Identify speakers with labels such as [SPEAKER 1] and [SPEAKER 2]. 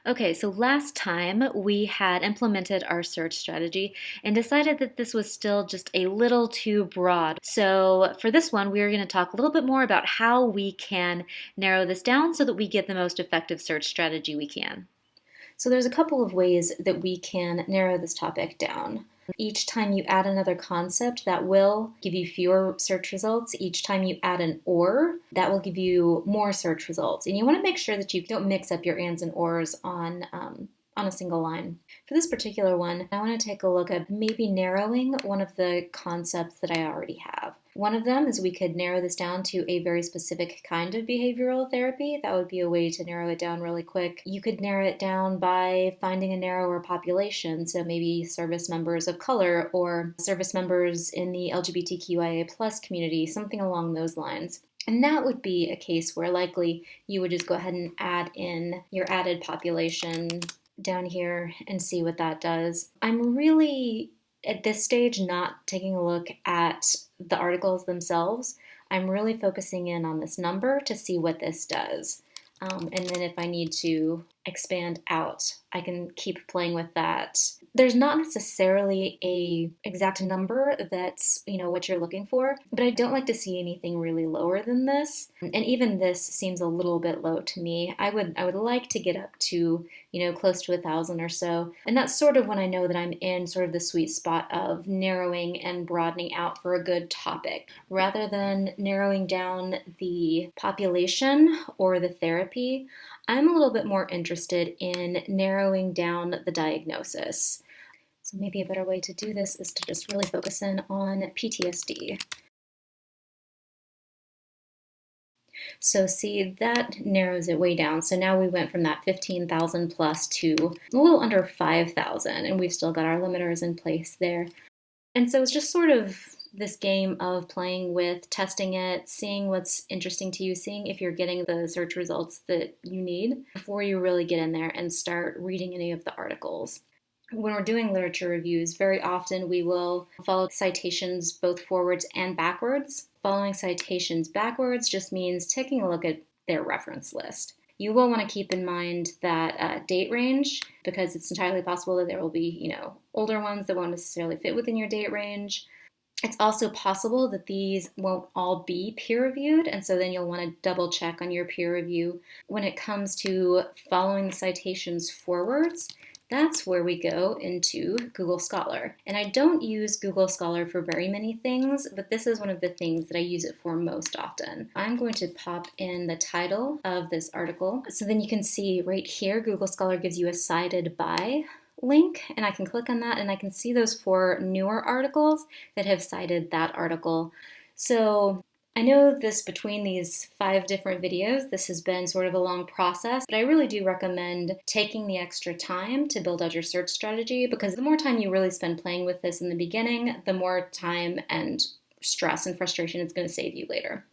[SPEAKER 1] Okay, so last time we had implemented our search strategy and decided that this was still just a little too broad. So for this one, we are going to talk a little bit more about how we can narrow this down so that we get the most effective search strategy we can. So there's a couple of ways that we can narrow this topic down. Each time you add another concept, that will give you fewer search results. Each time you add an or, that will give you more search results. And you want to make sure that you don't mix up your ands and ors on a single line. For this particular one, I want to take a look at maybe narrowing one of the concepts that I already have. One of them is we could narrow this down to a very specific kind of behavioral therapy. That would be a way to narrow it down really quick. You could narrow it down by finding a narrower population, so maybe service members of color or service members in the LGBTQIA plus community, something along those lines. And that would be a case where likely you would just go ahead and add in your added population down here and see what that does. I'm really at this stage not taking a look at the articles themselves. I'm really focusing in on this number to see what this does. And then if I need to expand out, I can keep playing with that. There's not necessarily a exact number that's, what you're looking for, but I don't like to see anything really lower than this. And even this seems a little bit low to me. I would like to get up to, close to 1,000 or so. And that's sort of when I know that I'm in sort of the sweet spot of narrowing and broadening out for a good topic. Rather than narrowing down the population or the therapy, I'm a little bit more interested in narrowing down the diagnosis. So maybe a better way to do this is to just really focus in on PTSD. So see, that narrows it way down. So now we went from that 15,000 plus to a little under 5,000, and we've still got our limiters in place there. And so it's just sort of this game of playing with testing it, seeing what's interesting to you, seeing if you're getting the search results that you need before you really get in there and start reading any of the articles. When we're doing literature reviews, very often we will follow citations both forwards and backwards. Following citations backwards just means taking a look at their reference list. You will want to keep in mind that date range, because it's entirely possible that there will be, older ones that won't necessarily fit within your date range. It's also possible that these won't all be peer-reviewed, and so then you'll want to double check on your peer review. When it comes to following the citations forwards, that's where we go into Google Scholar. And I don't use Google Scholar for very many things, but this is one of the things that I use it for most often. I'm going to pop in the title of this article. So then you can see right here, Google Scholar gives you a cited by link, and I can click on that and I can see those 4 newer articles that have cited that article. So I know this between these 5 different videos, this has been sort of a long process, but I really do recommend taking the extra time to build out your search strategy, because the more time you really spend playing with this in the beginning, the more time and stress and frustration it's going to save you later.